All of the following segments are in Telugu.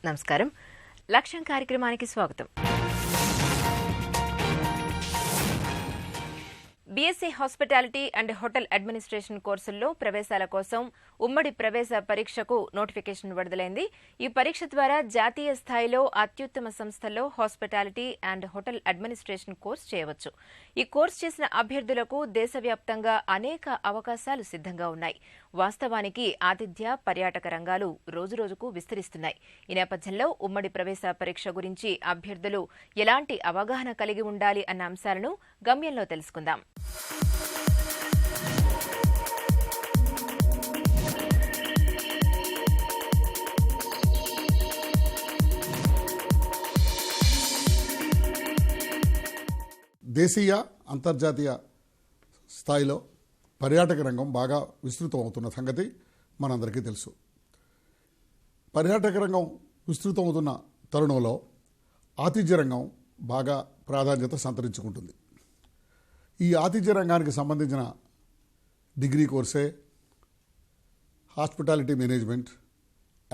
నమస్కారం. లక్ష్యం కార్యక్రమానికి స్వాగతం. BSc hospitality and hotel administration కోర్సుల్లో ప్రవేశాల కోసం ఉమ్మడి ప్రవేశ పరీక్షకు నోటిఫికేషన్ విడుదలైంది. ఈ పరీక్ష ద్వారా జాతీయ స్థాయిలో అత్యుత్తమ సంస్థల్లో hospitality and hotel administration course చేయవచ్చు. ఈ కోర్సు చేసిన అభ్యర్థులకు దేశవ్యాప్తంగా అనేక అవకాశాలు సిద్ధంగా ఉన్నాయి. వాస్తవానికి ఆతిథ్య, పర్యాటక రంగాలు రోజురోజుకు విస్తరిస్తున్నాయి. ఈ నేపథ్యంలో ఉమ్మడి ప్రవేశ పరీక్ష గురించి అభ్యర్థులు ఎలాంటి అవగాహన కలిగి ఉండాలి అన్న అంశాలను గమ్యంలో తెలుసుకుందాం. దేశీయ, అంతర్జాతీయ స్థాయిలో పర్యాటక రంగం బాగా విస్తృతం అవుతున్న సంగతి మనందరికీ తెలుసు. పర్యాటక రంగం విస్తృతం అవుతున్న తరుణంలో ఆతిథ్య రంగం బాగా ప్రాధాన్యత సంతరించుకుంటుంది. ఈ ఆతిథ్య రంగానికి సంబంధించిన డిగ్రీ కోర్సే hospitality management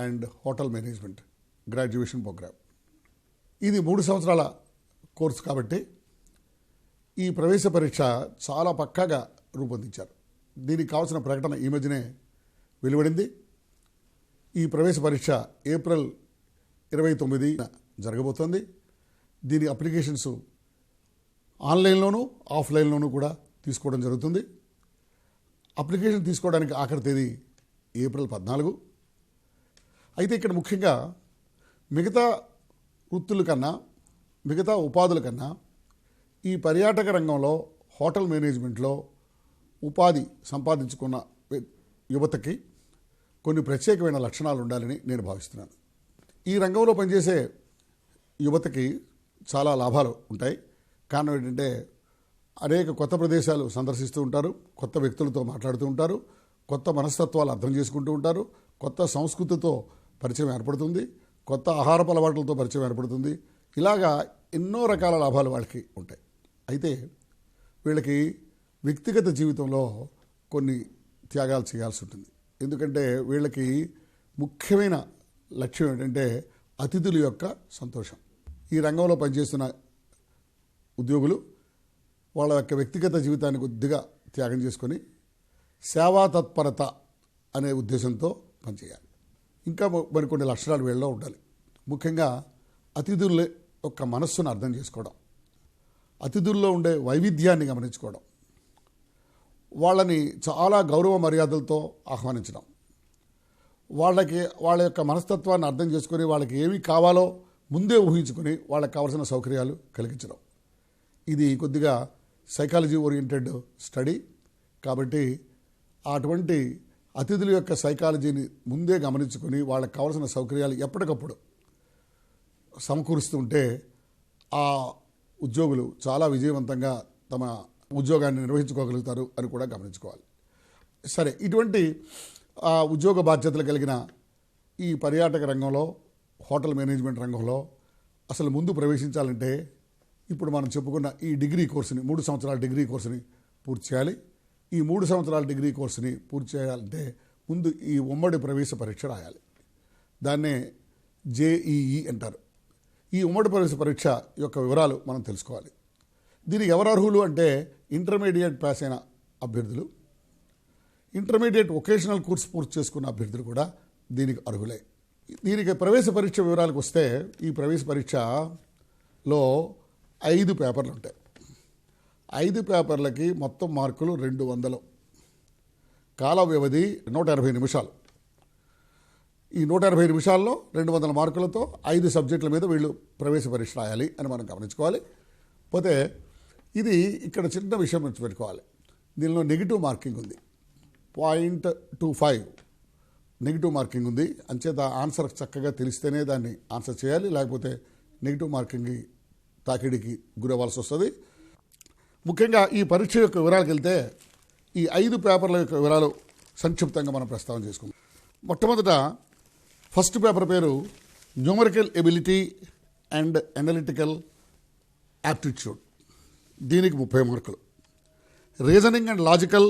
and hotel management graduation programme. ఇది 3 సంవత్సరాల కోర్సు కాబట్టి ఈ ప్రవేశ పరీక్ష చాలా పక్కాగా రూపొందించారు. దీనికి కావాల్సిన ప్రకటన ఈ మధ్యనే వెలువడింది. ఈ ప్రవేశ పరీక్ష ఏప్రిల్ 29న జరగబోతోంది. దీని అప్లికేషన్స్ ఆన్లైన్లోనూ ఆఫ్లైన్లోనూ కూడా తీసుకోవడం జరుగుతుంది. అప్లికేషన్ తీసుకోవడానికి ఆఖరి తేదీ ఏప్రిల్ 14. అయితే ఇక్కడ ముఖ్యంగా మిగతా వృత్తుల కన్నా, మిగతా ఉపాధుల కన్నా ఈ పర్యాటక రంగంలో హోటల్ మేనేజ్మెంట్లో ఉపాధి సంపాదించుకున్న యువతకి కొన్ని ప్రత్యేకమైన లక్షణాలు ఉండాలని నేను భావిస్తున్నాను. ఈ రంగంలో పనిచేసే యువతకి చాలా లాభాలు ఉంటాయి. కారణం ఏంటంటే అనేక కొత్త ప్రదేశాలు సందర్శిస్తూ ఉంటారు, కొత్త వ్యక్తులతో మాట్లాడుతూ ఉంటారు, కొత్త మనస్తత్వాలు అర్థం చేసుకుంటూ ఉంటారు, కొత్త సంస్కృతితో పరిచయం ఏర్పడుతుంది, కొత్త ఆహారపు అలవాట్లతో పరిచయం ఏర్పడుతుంది. ఇలాగా ఎన్నో రకాల లాభాలు వాళ్ళకి ఉంటాయి. అయితే వీళ్ళకి వ్యక్తిగత జీవితంలో కొన్ని త్యాగాలు చేయాల్సి ఉంటుంది. ఎందుకంటే వీళ్ళకి ముఖ్యమైన లక్ష్యం ఏంటంటే అతిథుల యొక్క సంతోషం. ఈ రంగంలో పనిచేస్తున్న ఉద్యోగులు వాళ్ళ యొక్క వ్యక్తిగత జీవితాన్ని కొద్దిగా త్యాగం చేసుకొని సేవా తత్పరత అనే ఉద్దేశంతో పనిచేయాలి. ఇంకా మరికొన్ని లక్షణాలు వీళ్ళలో ఉండాలి. ముఖ్యంగా అతిథుల యొక్క మనస్సును అర్థం చేసుకోవడం, అతిథుల్లో ఉండే వైవిధ్యాన్ని గమనించుకోవడం, వాళ్ళని చాలా గౌరవ మర్యాదలతో ఆహ్వానించడం, వాళ్ళ యొక్క మనస్తత్వాన్ని అర్థం చేసుకొని వాళ్ళకి ఏమి కావాలో ముందే ఊహించుకొని వాళ్ళకి కావాల్సిన సౌకర్యాలు కలిగించడం. ఇది కొద్దిగా సైకాలజీ ఓరియంటెడ్ స్టడీ కాబట్టి అటువంటి అతిథుల యొక్క సైకాలజీని ముందే గమనించుకొని వాళ్ళకి కావాల్సిన సౌకర్యాలు ఎప్పటికప్పుడు సమకూరుస్తుంటే ఆ ఉద్యోగులు చాలా విజయవంతంగా తమ ఉద్యోగాన్ని నిర్వహించుకోగలుగుతారు అని కూడా గమనించుకోవాలి. సరే, ఇటువంటి ఉద్యోగ బాధ్యతలు కలిగిన ఈ పర్యాటక రంగంలో, హోటల్ మేనేజ్మెంట్ రంగంలో అసలు ముందు ప్రవేశించాలంటే ఇప్పుడు మనం చెప్పుకున్న ఈ డిగ్రీ కోర్సుని, 3 సంవత్సరాల డిగ్రీ కోర్సుని పూర్తి చేయాలి. ఈ 3 సంవత్సరాల డిగ్రీ కోర్సుని పూర్తి చేయాలంటే ముందు ఈ ఉమ్మడి ప్రవేశ పరీక్ష రాయాలి. దాన్నే జేఈఈ అంటారు. ఈ ఉమ్మడి ప్రవేశ పరీక్ష యొక్క వివరాలు మనం తెలుసుకోవాలి. దీనికి ఎవరు అర్హులు అంటే ఇంటర్మీడియట్ పాస్ అయిన అభ్యర్థులు, ఇంటర్మీడియట్ వొకేషనల్ కోర్సు పూర్తి చేసుకున్న అభ్యర్థులు కూడా దీనికి అర్హులే. దీనికి ప్రవేశ పరీక్ష వివరాలకు వస్తే ఈ ప్రవేశ పరీక్షలో 5 పేపర్లు ఉంటాయి. 5 పేపర్లకి మొత్తం మార్కులు 200. కాల వ్యవధి 180 నిమిషాలు. ఈ 180 నిమిషాల్లో 200 మార్కులతో 5 సబ్జెక్టుల మీద వీళ్ళు ప్రవేశ పరీక్ష రాయాలి అని మనం గమనించుకోవాలి. పోతే ఇది ఇక్కడ చిన్న విషయం పెట్టుకోవాలి. దీనిలో నెగిటివ్ మార్కింగ్ ఉంది. 0.25 నెగిటివ్ మార్కింగ్ ఉంది. అంచేత ఆన్సర్ చక్కగా తెలిస్తేనే దాన్ని ఆన్సర్ చేయాలి, లేకపోతే నెగిటివ్ మార్కింగ్కి తాకిడికి గురవ్వాల్సి వస్తుంది. ముఖ్యంగా ఈ పరీక్ష యొక్క వివరాలకు వెళ్తే ఈ 5 పేపర్ల యొక్క వివరాలు సంక్షిప్తంగా మనం ప్రస్తావన చేసుకుందాం. మొట్టమొదట ఫస్ట్ పేపర్ పేరు numerical ability and analytical aptitude. దీనికి 30 మార్కులు. రీజనింగ్ అండ్ లాజికల్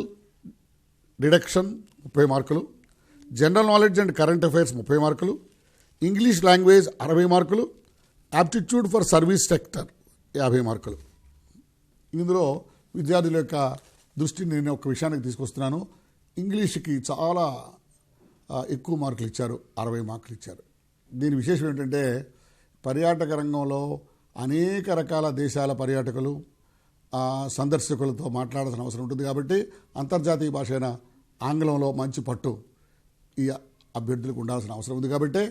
డిడక్షన్ 30 మార్కులు. General knowledge and current affairs 30 మార్కులు. ఇంగ్లీష్ లాంగ్వేజ్ 60 మార్కులు, యాప్టిట్యూడ్ ఫర్ సర్వీస్ సెక్టర్ 50 మార్కులు. ఇందులో విద్యార్థుల యొక్క దృష్టిని నేను ఒక విషయానికి తీసుకొస్తున్నాను. ఇంగ్లీష్కి చాలా ఎక్కువ మార్కులు ఇచ్చారు, 60 మార్కులు ఇచ్చారు. దీని విశేషం ఏంటంటే పర్యాటక రంగంలో అనేక రకాల దేశాల పర్యాటకులు సందర్శకులతో మాట్లాడాల్సిన అవసరం ఉంటుంది కాబట్టి అంతర్జాతీయ భాష అయిన ఆంగ్లంలో మంచి పట్టు ఈ అభ్యర్థులకు ఉండాల్సిన అవసరం ఉంది కాబట్టి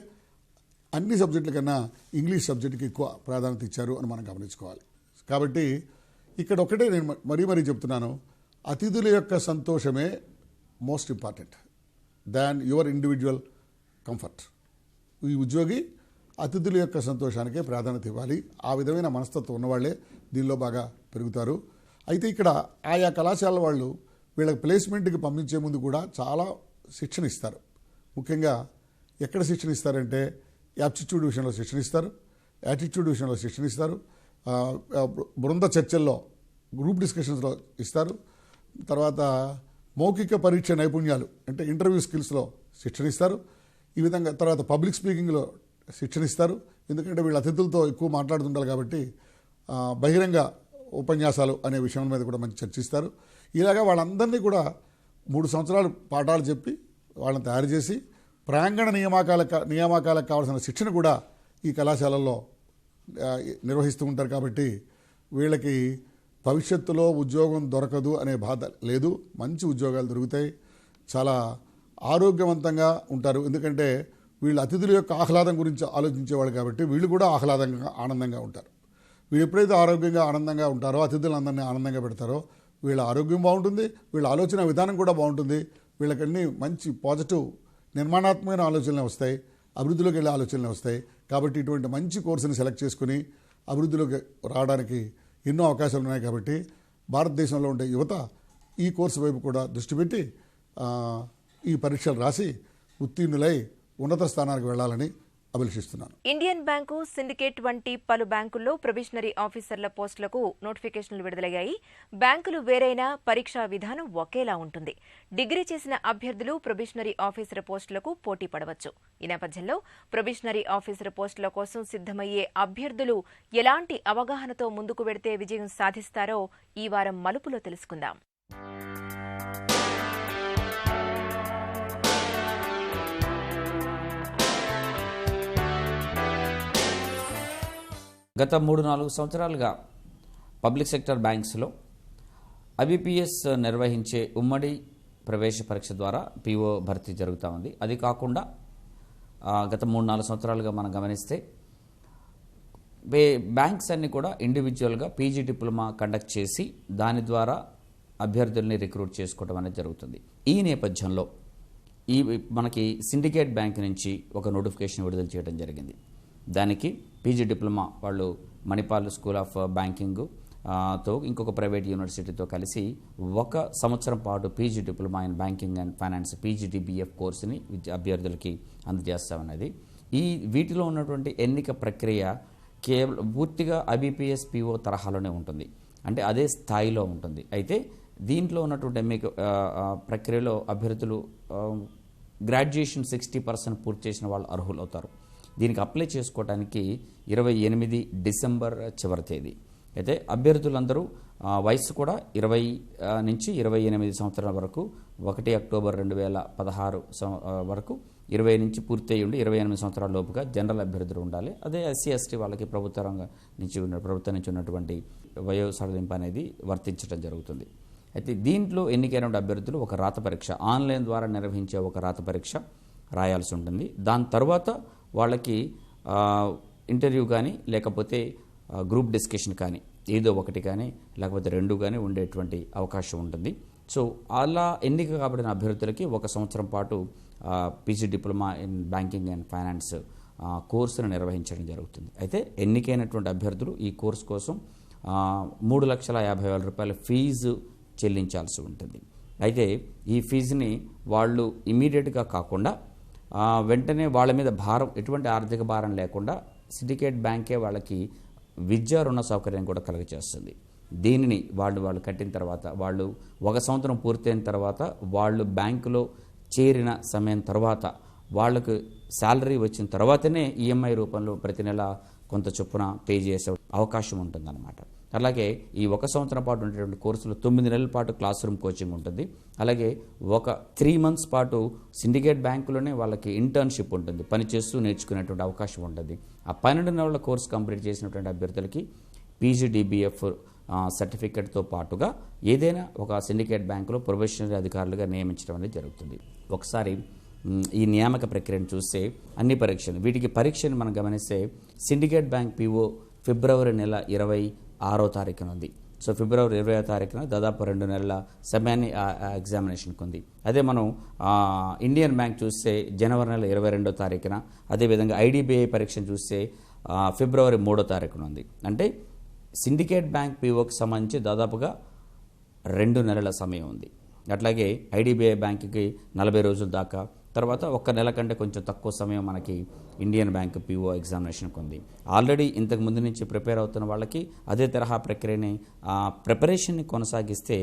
అన్ని సబ్జెక్టుల కన్నా ఇంగ్లీష్ సబ్జెక్టుకి ఎక్కువ ప్రాధాన్యత ఇచ్చారు అని మనం గమనించుకోవాలి. కాబట్టి ఇక్కడ ఒకటే నేను మరీ చెప్తున్నాను, అతిథుల యొక్క సంతోషమే most important than your individual comfort. ఈ ఉద్యోగి అతిథుల యొక్క సంతోషానికే ప్రాధాన్యత ఇవ్వాలి. ఆ విధమైన మనస్తత్వం ఉన్నవాళ్లే దీనిలో బాగా పెరుగుతారు. అయితే ఇక్కడ ఆయా కళాశాల వాళ్ళు వీళ్ళకి ప్లేస్మెంట్కి పంపించే ముందు కూడా చాలా శిక్షణ ఇస్తారు. ముఖ్యంగా ఎక్కడ శిక్షణ ఇస్తారంటే యాప్టిట్యూడ్ విషయంలో శిక్షణ ఇస్తారు, యాటిట్యూడ్ విషయంలో శిక్షణ ఇస్తారు, బృంద చర్చల్లో గ్రూప్ డిస్కషన్స్లో ఇస్తారు, తర్వాత మౌఖిక పరీక్ష నైపుణ్యాలు అంటే ఇంటర్వ్యూ స్కిల్స్లో శిక్షణ ఇస్తారు. ఈ విధంగా తర్వాత పబ్లిక్ స్పీకింగ్లో శిక్షణ ఇస్తారు. ఎందుకంటే వీళ్ళ అతిథులతో ఎక్కువ మాట్లాడుతుంటారు కాబట్టి బహిరంగ ఉపన్యాసాలు అనే విషయం మీద కూడా మంచి చర్చిస్తారు. ఇలాగా వాళ్ళందరినీ కూడా 3 సంవత్సరాలు పాఠాలు చెప్పి వాళ్ళని తయారు చేసి ప్రాంగణ నియామకాలకు కావాల్సిన శిక్షణ కూడా ఈ కళాశాలల్లో నిర్వహిస్తూ ఉంటారు. కాబట్టి వీళ్ళకి భవిష్యత్తులో ఉద్యోగం దొరకదు అనే బాధ లేదు, మంచి ఉద్యోగాలు దొరుకుతాయి, చాలా ఆరోగ్యవంతంగా ఉంటారు. ఎందుకంటే వీళ్ళు అతిథుల యొక్క ఆహ్లాదం గురించి ఆలోచించేవాళ్ళు కాబట్టి వీళ్ళు కూడా ఆనందంగా ఉంటారు. వీళ్ళు ఎప్పుడైతే ఆరోగ్యంగా ఆనందంగా ఉంటారో, అతిథులందరినీ ఆనందంగా పెడతారో వీళ్ళ ఆరోగ్యం బాగుంటుంది, వీళ్ళ ఆలోచన విధానం కూడా బాగుంటుంది. వీళ్ళకన్నీ మంచి పాజిటివ్ నిర్మాణాత్మకమైన ఆలోచనలు వస్తాయి, అభివృద్ధిలోకి వెళ్ళే ఆలోచనలు వస్తాయి. కాబట్టి ఇటువంటి మంచి కోర్సుని సెలెక్ట్ చేసుకుని అభివృద్ధిలోకి రావడానికి ఎన్నో అవకాశాలు ఉన్నాయి. కాబట్టి భారతదేశంలో ఉండే యువత ఈ కోర్సు వైపు కూడా దృష్టి పెట్టి ఈ పరీక్షలు రాసి ఉత్తీర్ణులై ఉన్నత స్థానానికి వెళ్లాలని అభిలషిస్తున్నాను. ఇండియన్ బ్యాంకు, సిండికేట్ వంటి పలు బ్యాంకుల్లో ప్రొబేషనరీ ఆఫీసర్ల పోస్టులకు నోటిఫికేషన్లు విడుదలయ్యాయి. బ్యాంకులు వేరైనా పరీక్షా విధానం ఒకేలా ఉంటుంది. డిగ్రీ చేసిన అభ్యర్థులు ప్రొబేషనరీ ఆఫీసర్ పోస్టులకు పోటీ పడవచ్చు. ఈ నేపథ్యంలో ప్రొబేషనరీ ఆఫీసర్ పోస్టుల కోసం సిద్ధమయ్యే అభ్యర్థులు ఎలాంటి అవగాహనతో ముందుకు వెడితే విజయం సాధిస్తారో ఈ వారం మలుపులో తెలుసుకుందాం. గత 3-4 సంవత్సరాలుగా పబ్లిక్ సెక్టర్ బ్యాంక్స్లో ఐబీపీఎస్ నిర్వహించే ఉమ్మడి ప్రవేశ పరీక్ష ద్వారా పీఓ భర్తీ జరుగుతూ ఉంది. అది కాకుండా గత 3-4 సంవత్సరాలుగా మనం గమనిస్తే బ్యాంక్స్ అన్నీ కూడా ఇండివిజువల్గా పీజీ డిప్లొమా కండక్ట్ చేసి దాని ద్వారా అభ్యర్థుల్ని రిక్రూట్ చేసుకోవడం అనేది జరుగుతుంది. ఈ నేపథ్యంలో మనకి సిండికేట్ బ్యాంక్ నుంచి ఒక నోటిఫికేషన్ విడుదల చేయడం జరిగింది. దానికి పీజీ డిప్లొమా వాళ్ళు మణిపాల్ స్కూల్ ఆఫ్ బ్యాంకింగ్ తో ఇంకొక ప్రైవేట్ యూనివర్సిటీతో కలిసి 1 సంవత్సరం పాటు PG diploma in banking and finance PGDBF కోర్సుని అభ్యర్థులకి అందజేస్తామన్నది. వీటిలో ఉన్నటువంటి ఎన్నిక ప్రక్రియ కేవలం పూర్తిగా ఐబీపీఎస్ పీఓ తరహాలోనే ఉంటుంది, అంటే అదే స్థాయిలో ఉంటుంది. అయితే దీంట్లో ఉన్నటువంటి ఎన్నిక ప్రక్రియలో అభ్యర్థులు గ్రాడ్యుయేషన్ 60% పూర్తి చేసిన వాళ్ళు అర్హులవుతారు. దీనికి అప్లై చేసుకోవడానికి 28 డిసెంబర్ చివరి తేదీ. అయితే అభ్యర్థులందరూ వయసు కూడా 20 నుంచి 28 సంవత్సరాల వరకు 1 అక్టోబర్ 2016 వరకు 20 నుంచి పూర్తి అయ్యి ఉండి 28 సంవత్సరాల లోపుగా జనరల్ అభ్యర్థులు ఉండాలి. అదే ఎస్సీ ఎస్టీ వాళ్ళకి ప్రభుత్వం నుంచి ఉన్నటువంటి వయో సడలింపు అనేది వర్తించడం జరుగుతుంది. అయితే దీంట్లో ఎన్నికైన అభ్యర్థులు ఒక రాత పరీక్ష ఆన్లైన్ ద్వారా నిర్వహించే ఒక రాత పరీక్ష రాయాల్సి ఉంటుంది. దాని తర్వాత వాళ్ళకి ఇంటర్వ్యూ కానీ లేకపోతే గ్రూప్ డిస్కషన్ కానీ ఏదో ఒకటి కానీ లేకపోతే 2 కానీ ఉండేటువంటి అవకాశం ఉంటుంది. సో అలా ఎన్నిక కాబడిన అభ్యర్థులకి 1 సంవత్సరం పాటు PG diploma in banking and finance కోర్సును నిర్వహించడం జరుగుతుంది. అయితే ఎన్నికైనటువంటి అభ్యర్థులు ఈ కోర్సు కోసం 3,50,000 రూపాయల ఫీజు చెల్లించాల్సి ఉంటుంది. అయితే ఈ ఫీజుని వాళ్ళు ఇమీడియట్గా కాకుండా వెంటనే వాళ్ళ మీద భారం, ఎటువంటి ఆర్థిక భారం లేకుండా సిండికేట్ బ్యాంకే వాళ్ళకి విద్యా రుణ సౌకర్యం కూడా కలుగజేస్తుంది. దీనిని వాళ్ళు కట్టిన తర్వాత వాళ్ళు 1 సంవత్సరం పూర్తయిన తర్వాత వాళ్ళు బ్యాంకులో చేరిన సమయం తర్వాత వాళ్ళకు శాలరీ వచ్చిన తర్వాతనే ఈఎంఐ రూపంలో ప్రతి నెల కొంత చొప్పున పే చేసే అవకాశం ఉంటుందన్నమాట. అలాగే ఈ 1 సంవత్సరం పాటు ఉండేటువంటి కోర్సులు 9 నెలల పాటు క్లాస్ రూమ్ కోచింగ్ ఉంటుంది. అలాగే ఒక 3 మంత్స్ పాటు సిండికేట్ బ్యాంకులోనే వాళ్ళకి ఇంటర్న్షిప్ ఉంటుంది, పనిచేస్తూ నేర్చుకునేటువంటి అవకాశం ఉంటుంది. ఆ 12 నెలల కోర్సు కంప్లీట్ చేసినటువంటి అభ్యర్థులకి పీజీడీబీఎఫ్ సర్టిఫికెట్తో పాటుగా ఏదైనా ఒక సిండికేట్ బ్యాంకులో ప్రొబేషనరీ అధికారులుగా నియమించడం అనేది జరుగుతుంది. ఒకసారి ఈ నియామక ప్రక్రియను చూస్తే అన్ని పరీక్షలు, వీటికి పరీక్షను మనం గమనిస్తే సిండికేట్ బ్యాంక్ పీఓ ఫిబ్రవరి నెల 26వ తారీఖున ఉంది. సో ఫిబ్రవరి 20వ తారీఖున దాదాపు 2 నెలల సమయాన్ని ఎగ్జామినేషన్కి ఉంది. అదే మనం ఇండియన్ బ్యాంక్ చూస్తే జనవరి నెల 22వ తారీఖున, అదేవిధంగా ఐడిబిఐ పరీక్షను చూస్తే ఫిబ్రవరి 3వ తారీఖున ఉంది. అంటే సిండికేట్ బ్యాంక్ పీఓకి సంబంధించి దాదాపుగా 2 నెలల సమయం ఉంది. అట్లాగే ఐడిబిఐ బ్యాంకుకి 40 రోజుల దాకా, తర్వాత 1 నెల కంటే కొంచెం తక్కువ సమయం మనకి ఇండియన్ బ్యాంక్ పీఓ ఎగ్జామినేషన్కి ఉంది. ఆల్రెడీ ఇంతకు ముందు నుంచి ప్రిపేర్ అవుతున్న వాళ్ళకి అదే తరహా ప్రక్రియని ప్రిపరేషన్ని కొనసాగిస్తే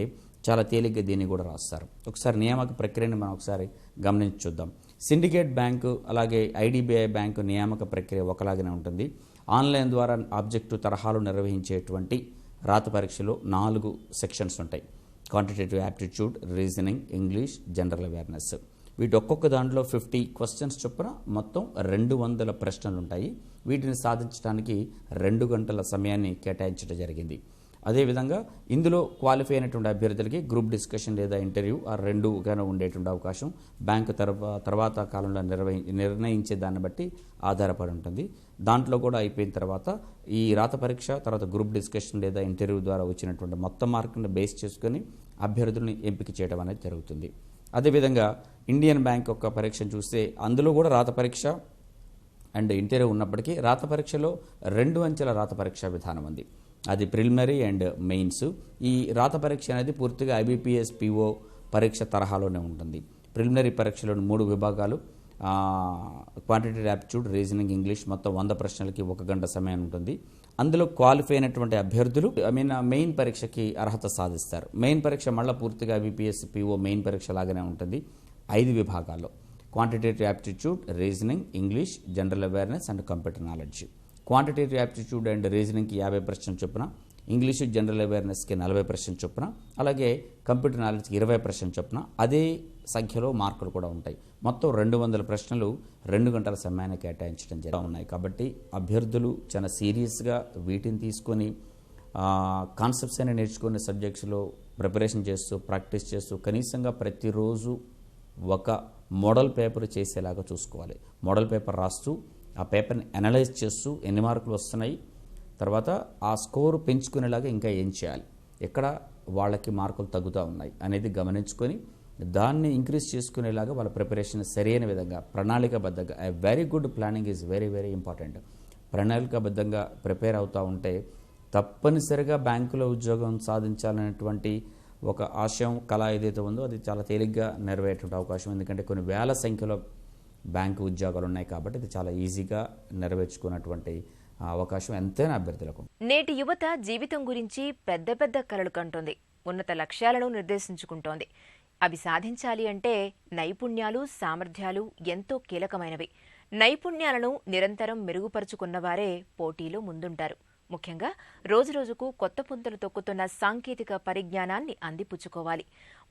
చాలా తేలిగ్గా దీన్ని కూడా రాస్తారు. ఒకసారి నియామక ప్రక్రియని మనం ఒకసారి గమనించి చూద్దాం. సిండికేట్ బ్యాంకు అలాగే ఐడిబిఐ బ్యాంకు నియామక ప్రక్రియ ఒకలాగానే ఉంటుంది. ఆన్లైన్ ద్వారా ఆబ్జెక్టివ్ తరహాలు నిర్వహించేటువంటి రాత పరీక్షలో 4 సెక్షన్స్ ఉంటాయి. Quantitative aptitude, reasoning, English, general awareness. వీటి ఒక్కొక్క దాంట్లో 50 క్వశ్చన్స్ చొప్పున మొత్తం 200 ప్రశ్నలు ఉంటాయి. వీటిని సాధించడానికి 2 గంటల సమయాన్ని కేటాయించడం జరిగింది. అదేవిధంగా ఇందులో క్వాలిఫై అయినటువంటి అభ్యర్థులకి గ్రూప్ డిస్కషన్ లేదా ఇంటర్వ్యూ ఆ 2గానే ఉండేటువంటి అవకాశం బ్యాంకు తర్వాత కాలంలో నిర్ణయించే దాన్ని బట్టి ఆధారపడి ఉంటుంది. దాంట్లో కూడా అయిపోయిన తర్వాత ఈ రాత పరీక్ష తర్వాత గ్రూప్ డిస్కషన్ లేదా ఇంటర్వ్యూ ద్వారా వచ్చినటువంటి మొత్తం మార్కులను బేస్ చేసుకొని అభ్యర్థుల్ని ఎంపిక చేయడం అనేది జరుగుతుంది. అదేవిధంగా ఇండియన్ బ్యాంక్ యొక్క పరీక్షను చూస్తే అందులో కూడా రాత పరీక్ష అండ్ ఇంటర్వ్యూ ఉన్నప్పటికీ రాత పరీక్షలో 2 అంచెల రాత పరీక్ష విధానం ఉంది. అది ప్రిలిమినరీ అండ్ మెయిన్స్. ఈ రాత పరీక్ష అనేది పూర్తిగా ఐబీపీఎస్ పీఓ పరీక్ష తరహాలోనే ఉంటుంది. ప్రిలిమినరీ పరీక్షలోని 3 విభాగాలు, క్వాంటిటేటివ్ యాప్టిట్యూడ్, రీజనింగ్, ఇంగ్లీష్, మొత్తం 100 ప్రశ్నలకి 1 గంట సమయం ఉంటుంది. అందులో క్వాలిఫై అయినటువంటి అభ్యర్థులు మెయిన్ పరీక్షకి అర్హత సాధిస్తారు. మెయిన్ పరీక్ష మళ్ళీ పూర్తిగా ఐబీపీఎస్ పీఓ మెయిన్ పరీక్ష లాగానే ఉంటుంది. 5 విభాగాల్లో quantitative aptitude, reasoning, English, general awareness and computer knowledge. Quantitative aptitude and రీజనింగ్కి 50 ప్రశ్నలు చొప్పున, ఇంగ్లీషు జనరల్ అవేర్నెస్కి 40 ప్రశ్నలు చొప్పున, అలాగే కంప్యూటర్ నాలెడ్జ్కి 20 ప్రశ్నలు చొప్పున అదే సంఖ్యలో మార్కులు కూడా ఉంటాయి. మొత్తం 200 ప్రశ్నలు 2 గంటల సమయాన్ని కేటాయించడం ఉన్నాయి. కాబట్టి అభ్యర్థులు చాలా సీరియస్గా వీటిని తీసుకొని కాన్సెప్ట్స్ అయినా నేర్చుకునే సబ్జెక్ట్స్లో ప్రిపరేషన్ చేస్తూ ప్రాక్టీస్ చేస్తూ కనీసంగా ప్రతిరోజు ఒక మోడల్ పేపర్ చేసేలాగా చూసుకోవాలి. మోడల్ పేపర్ రాస్తూ ఆ పేపర్ని అనలైజ్ చేస్తూ ఎన్ని మార్కులు వస్తున్నాయి, తర్వాత ఆ స్కోరు పెంచుకునేలాగా ఇంకా ఏం చేయాలి, ఎక్కడ వాళ్ళకి మార్కులు తగ్గుతూ ఉన్నాయి అనేది గమనించుకొని దాన్ని ఇంక్రీజ్ చేసుకునేలాగా వాళ్ళ ప్రిపరేషన్ సరైన విధంగా ప్రణాళికాబద్ధంగా, a very good planning is very very important. ప్రణాళికాబద్ధంగా ప్రిపేర్ అవుతూ ఉంటే తప్పనిసరిగా బ్యాంకులో ఉద్యోగం సాధించాలనేటువంటి ఒక ఆశయం, కళ ఏదైతే ఉందో అది చాలా తేలిగ్గా నెరవేరేటువంటి అవకాశం. ఎందుకంటే కొన్ని వేల సంఖ్యలో బ్యాంకు ఉద్యోగాలు ఉన్నాయి కాబట్టి ఇది చాలా ఈజీగా నెరవేర్చుకున్నటువంటి అవకాశం ఎంతైనా అభ్యర్థులకు. నేటి యువత జీవితం గురించి పెద్ద పెద్ద కలలు కంటోంది, ఉన్నత లక్ష్యాలను నిర్దేశించుకుంటోంది. అవి సాధించాలి అంటే నైపుణ్యాలు, సామర్థ్యాలు ఎంతో కీలకమైనవి. నైపుణ్యాలను నిరంతరం మెరుగుపరుచుకున్నవారే పోటీలో ముందుంటారు. ముఖ్యంగా రోజురోజుకు కొత్త పుంతలు తొక్కుతున్న సాంకేతిక పరిజ్ఞానాన్ని అందిపుచ్చుకోవాలి.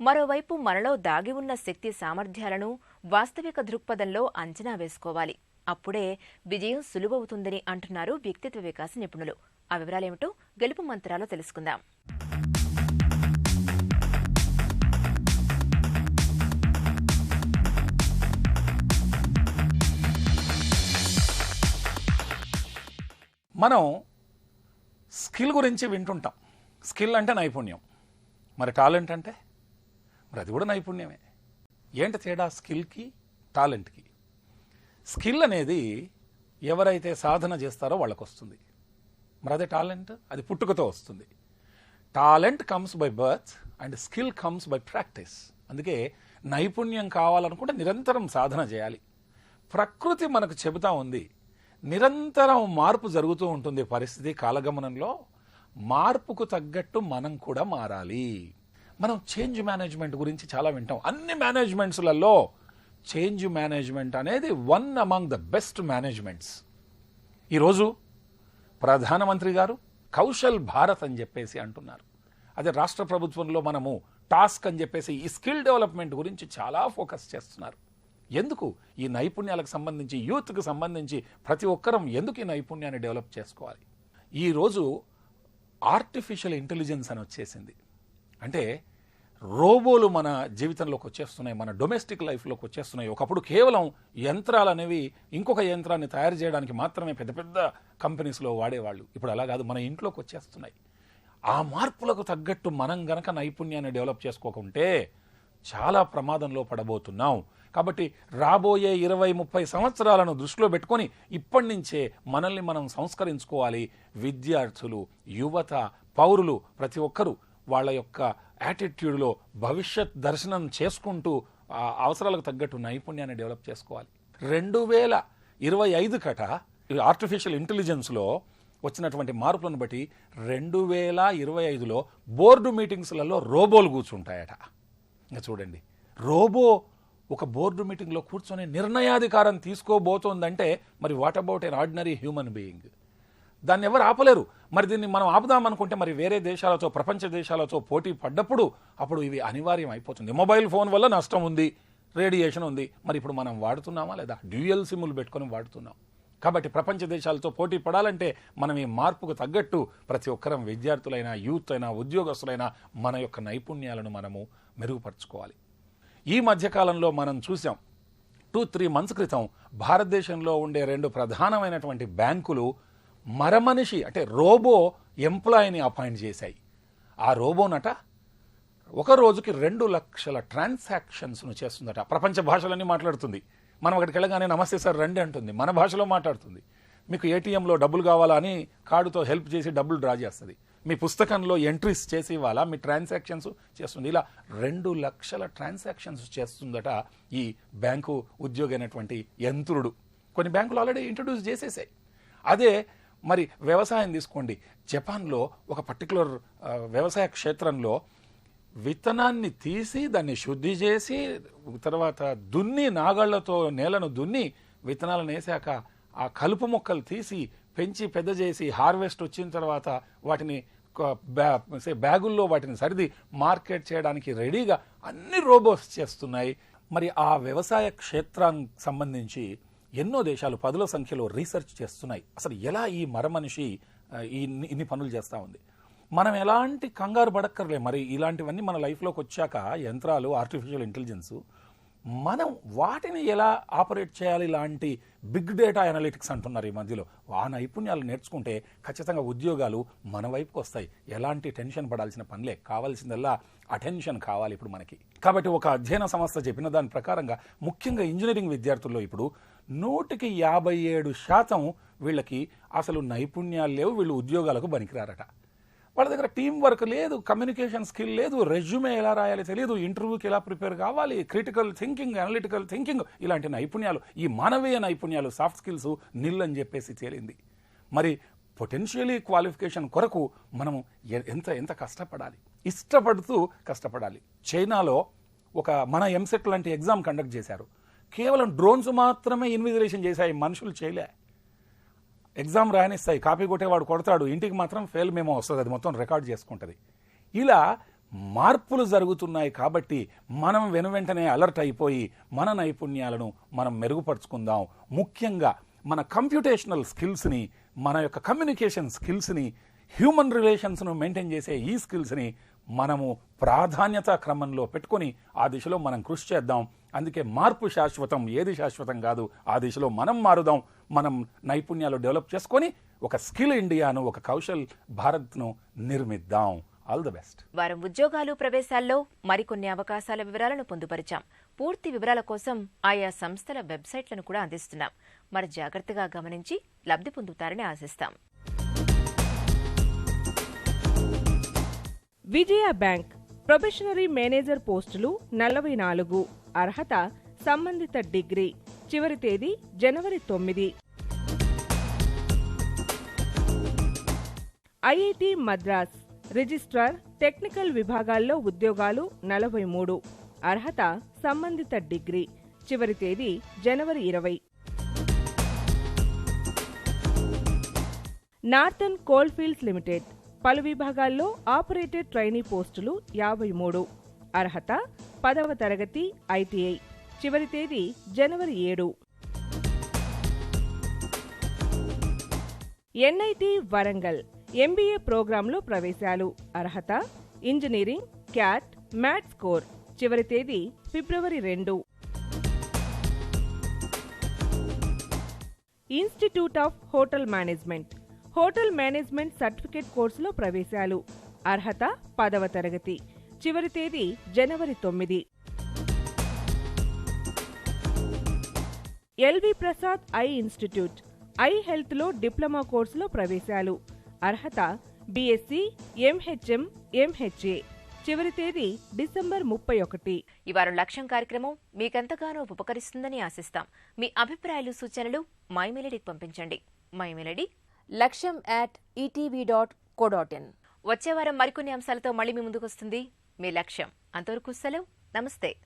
మరోవైపు మనలో దాగి ఉన్న శక్తి సామర్థ్యాలను వాస్తవిక దృక్పథంలో అంచనా వేసుకోవాలి. అప్పుడే విజయం సులువవుతుందని అంటున్నారు వ్యక్తిత్వ వికాస నిపుణులు. ఆ వివరాలేమిటో గెలుపు మంత్రాలో తెలుసుకుందాం. మనం స్కిల్ గురించి వింటుంటాం. స్కిల్ అంటే నైపుణ్యం, మరి టాలెంట్ అంటే మరి అది కూడా నైపుణ్యమే. ఏంటి తేడా స్కిల్కి టాలెంట్కి? స్కిల్ అనేది ఎవరైతే సాధన చేస్తారో వాళ్ళకు వస్తుంది, మరి అదే టాలెంట్ అది పుట్టుకతో వస్తుంది. Talent comes by birth and skill comes by practice. అందుకే నైపుణ్యం కావాలనుకుంటే నిరంతరం సాధన చేయాలి. ప్రకృతి మనకు చెబుతా ఉంది, నిరంతరం మార్పు జరుగుతూ ఉంటుంది. పరిస్థితి కాలగమనంలో మార్పుకు తగ్గట్టు మనం కూడా మారాలి. మనం చేంజ్ మేనేజ్మెంట్ గురించి చాలా వింటాం. అన్ని మేనేజ్మెంట్స్లలో చేంజ్ మేనేజ్మెంట్ అనేది one among the best managements. ఈరోజు ప్రధానమంత్రి గారు కౌశల్ భారత్ అని చెప్పేసి అంటున్నారు. అదే రాష్ట్ర ప్రభుత్వంలో మనము టాస్క్ అని చెప్పేసి ఈ స్కిల్ డెవలప్మెంట్ గురించి చాలా ఫోకస్ చేస్తున్నారు. ఎందుకు ఈ నైపుణ్యాలకు సంబంధించి, యూత్కి సంబంధించి ప్రతి ఒక్కరం ఎందుకు ఈ నైపుణ్యాన్ని డెవలప్ చేసుకోవాలి? ఈరోజు ఆర్టిఫిషియల్ ఇంటెలిజెన్స్ అని వచ్చేసింది. అంటే రోబోలు మన జీవితంలోకి వచ్చేస్తున్నాయి, మన డొమెస్టిక్ లైఫ్లోకి వచ్చేస్తున్నాయి. ఒకప్పుడు కేవలం యంత్రాలు అనేవి ఇంకొక యంత్రాన్ని తయారు చేయడానికి మాత్రమే పెద్ద పెద్ద కంపెనీస్లో వాడేవాళ్ళు. ఇప్పుడు అలా కాదు, మన ఇంట్లోకి వచ్చేస్తున్నాయి. ఆ మార్పులకు తగ్గట్టు మనం గనక నైపుణ్యాన్ని డెవలప్ చేసుకోకుంటే చాలా ప్రమాదంలో పడబోతున్నాం. కాబట్టి రాబోయే 20-30 సంవత్సరాలను దృష్టిలో పెట్టుకొని ఇప్పటి నుంచే మనల్ని మనం సంస్కరించుకోవాలి. విద్యార్థులు, యువత, పౌరులు ప్రతి ఒక్కరూ వాళ్ళ యొక్క యాటిట్యూడ్లో భవిష్యత్ దర్శనం చేసుకుంటూ ఆ అవసరాలకు తగ్గట్టు నైపుణ్యాన్ని డెవలప్ చేసుకోవాలి. 2025 కట ఆర్టిఫిషియల్ ఇంటెలిజెన్స్లో వచ్చినటువంటి మార్పులను బట్టి 2025లో బోర్డు మీటింగ్స్లలో రోబోలు కూర్చుంటాయట. ఇంకా చూడండి, రోబో ఒక బోర్డు మీటింగ్లో కూర్చొని నిర్ణయాధికారం తీసుకోబోతోందంటే మరి what about an ordinary human being? దాన్ని ఎవరు ఆపలేరు. మరి దీన్ని మనం ఆపుదామనుకుంటే మరి వేరే దేశాలతో, ప్రపంచ దేశాలతో పోటీ పడ్డప్పుడు అప్పుడు ఇవి అనివార్యం అయిపోతుంది. మొబైల్ ఫోన్ వల్ల నష్టం ఉంది, రేడియేషన్ ఉంది. మరి ఇప్పుడు మనం వాడుతున్నామా లేదా? డ్యూయల్ సిమ్లు పెట్టుకొని వాడుతున్నాం. కాబట్టి ప్రపంచ దేశాలతో పోటీ పడాలంటే మనం ఈ మార్పుకు తగ్గట్టు ప్రతి ఒక్కరం, విద్యార్థులైనా, యూత్ అయినా, ఉద్యోగస్తులైనా మన యొక్క నైపుణ్యాలను మనము మెరుగుపరుచుకోవాలి. ఈ మధ్యకాలంలో మనం చూసాం, 2-3 మంత్స్ క్రితం భారతదేశంలో ఉండే 2 ప్రధానమైనటువంటి బ్యాంకులు మరమనిషి అంటే రోబో ఎంప్లాయీని అపాయింట్ చేశాయి. ఆ రోబోనట ఒక రోజుకి 2 లక్షల ట్రాన్సాక్షన్స్ను చేస్తుందట. ప్రపంచ భాషలన్నీ మాట్లాడుతుంది. మనం అక్కడికి వెళ్ళగానే నమస్తే సార్ రండి అంటుంది, మన భాషలో మాట్లాడుతుంది. మీకు ఏటీఎంలో డబ్బులు కావాలా అని కార్డుతో హెల్ప్ చేసి డబ్బులు డ్రా చేస్తుంది. మీ పుస్తకంలో ఎంట్రీస్ చేసి ఇవ్వాలా, మీ ట్రాన్సాక్షన్స్ చేస్తుంది. ఇలా 2 లక్షల ట్రాన్సాక్షన్స్ చేస్తుందట ఈ బ్యాంకు ఉద్యోగి అయినటువంటి యంత్రుడు. కొన్ని బ్యాంకులు ఆల్రెడీ ఇంట్రడ్యూస్ చేసేసాయి. అదే మరి వ్యవసాయం తీసుకోండి. జపాన్లో ఒక పర్టికులర్ వ్యవసాయ క్షేత్రంలో విత్తనాన్ని తీసి దాన్ని శుద్ధి చేసి తర్వాత దున్ని, నాగళ్లతో నేలను దున్ని విత్తనాలను వేసాక ఆ కలుపు మొక్కలు తీసి పెంచి పెద్ద చేసి హార్వెస్ట్ వచ్చిన తర్వాత వాటిని బ్యాగుల్లో వాటిని సరిది మార్కెట్ చేయడానికి రెడీగా అన్ని రోబోట్స్ చేస్తున్నాయి. మరి ఆ వ్యవసాయ క్షేత్రానికి సంబంధించి ఎన్నో దేశాలు 10ల సంఖ్యలో రీసెర్చ్ చేస్తున్నాయి. అసలు ఎలా ఈ మరమనిషి ఇన్ని పనులు చేస్తూ ఉంది. మనం ఎలాంటి కంగారు పడక్కర్లే. మరి ఇలాంటివన్నీ మన లైఫ్లోకి వచ్చాక యంత్రాలు, ఆర్టిఫిషియల్ ఇంటెలిజెన్స్, మనం వాటిని ఎలా ఆపరేట్ చేయాలి, ఇలాంటి బిగ్ డేటా అనలిటిక్స్ అంటున్నారు ఈ మధ్యలో. ఆ నైపుణ్యాలు నేర్చుకుంటే ఖచ్చితంగా ఉద్యోగాలు మన వైపుకి వస్తాయి. ఎలాంటి టెన్షన్ పడాల్సిన పనిలే, కావాల్సిందల్లా అటెన్షన్ కావాలి ఇప్పుడు మనకి. కాబట్టి ఒక అధ్యయన సంస్థ చెప్పిన దాని ప్రకారంగా ముఖ్యంగా ఇంజనీరింగ్ విద్యార్థుల్లో ఇప్పుడు 157% వీళ్ళకి అసలు నైపుణ్యాలు లేవు, వీళ్ళు ఉద్యోగాలకు పనికిరారట. వాళ్ళ దగ్గర టీం వర్క్ లేదు, కమ్యూనికేషన్ స్కిల్ లేదు, రెజ్యూమే ఎలా రాయాలి తెలియదు, ఇంటర్వ్యూకి ఎలా ప్రిపేర్ కావాలి, క్రిటికల్ థింకింగ్, అనలిటికల్ థింకింగ్, ఇలాంటి నైపుణ్యాలు, ఈ మానవీయ నైపుణ్యాలు, సాఫ్ట్ స్కిల్స్ నిల్ అని చెప్పేసి తేలింది. మరి పొటెన్షియలీ క్వాలిఫికేషన్ కొరకు మనము ఎంత కష్టపడాలి, ఇష్టపడుతూ కష్టపడాలి. చైనాలో ఒక మన ఎంసెట్ లాంటి ఎగ్జామ్ కండక్ట్ చేశారు. కేవలం డ్రోన్స్ మాత్రమే ఇన్విజిలేషన్ చేశాయి, మనుషులు చేయలే. ఎగ్జామ్ రాయనిస్తాయి, కాపీ కొట్టేవాడు కొడతాడు, ఇంటికి మాత్రం ఫెయిల్ మేమో వస్తుంది, అది మొత్తం రికార్డ్ చేసుకుంటుంది. ఇలా మార్పులు జరుగుతున్నాయి. కాబట్టి మనం వెనువెంటనే అలర్ట్ అయిపోయి మన నైపుణ్యాలను మనం మెరుగుపరుచుకుందాం. ముఖ్యంగా మన కంప్యూటేషనల్ స్కిల్స్ని, మన యొక్క కమ్యూనికేషన్ స్కిల్స్ని, హ్యూమన్ రిలేషన్స్ను మెయింటైన్ చేసే ఈ స్కిల్స్ని మనము ప్రాధాన్యత క్రమంలో పెట్టుకొని ఆ దిశలో మనం కృషి చేద్దాం. అందుకే మార్పు శాశ్వతం, ఏది శాశ్వతం కాదు. ఆ దిశలో మనం మారుదాం. మనం నైపుణ్యాలు డెవలప్ చేసుకొని ఒక స్కిల్ ఇండియాను, ఒక కౌశల్ భారత్ను నిర్మిద్దాం. All the best. వారం ఉద్యోగాలు, ప్రవేశాల్లో మరికొన్ని అవకాశాల వివరాలను పొందుపరిచాం. పూర్తి వివరాల కోసం ఆయా సంస్థల వెబ్సైట్లను కూడా అందిస్తున్నాం. మరి జాగ్రత్తగా గమనించి లబ్ధి పొందుతారని ఆశిస్తాం. విజయ బ్యాంక్ ప్రొబేషనరీ మేనేజర్ పోస్టులు 44. అర్హత సంబంధిత డిగ్రీ. చివరి తేదీ జనవరి 9. ఐఐటి మద్రాస్ రిజిస్ట్రార్ టెక్నికల్ విభాగాల్లో ఉద్యోగాలు 43. అర్హత సంబంధిత డిగ్రీ. చివరి తేదీ జనవరి 20. నార్థన్ కోల్ఫీల్డ్స్ లిమిటెడ్ పలు విభాగాల్లో ఆపరేటర్ ట్రైనీ పోస్టులు 53. అర్హత 10వ తరగతి ITI. చివరి తేదీ జనవరి 7. NIT వరంగల్ MBA ప్రోగ్రాంలో ప్రవేశాలు. అర్హత ఇంజనీరింగ్, క్యాట్, మ్యాథ్స్ స్కోర్. చివరి తేదీ ఫిబ్రవరి 2. Institute of hotel management hotel management certificate కోర్సులో ప్రవేశాలు. అర్హత 10వ తరగతి. చివరి తేదీ జనవరి 9. LV Prasad eye institute eye హెల్త్లో డిప్లొమా కోర్సులో ప్రవేశాలు. అర్హత BSc, MHM, MHA. చివరి తేదీ డిసెంబర్ 31. ఈ వారం లక్ష్యం కార్యక్రమం మీకెంతగానో ఉపకరిస్తుందని ఆశిస్తాం. మీ అభిప్రాయాలు, సూచనలు మైమెయిల్కి పంపించండి. మైమెయిల్ laksham@etv.co.in. వచ్చే వారం మరికొన్ని అంశాలతో మళ్ళీ మీ ముందుకు వస్తుంది మీ లక్ష్యం. అంతవరకు సెలవు. నమస్తే.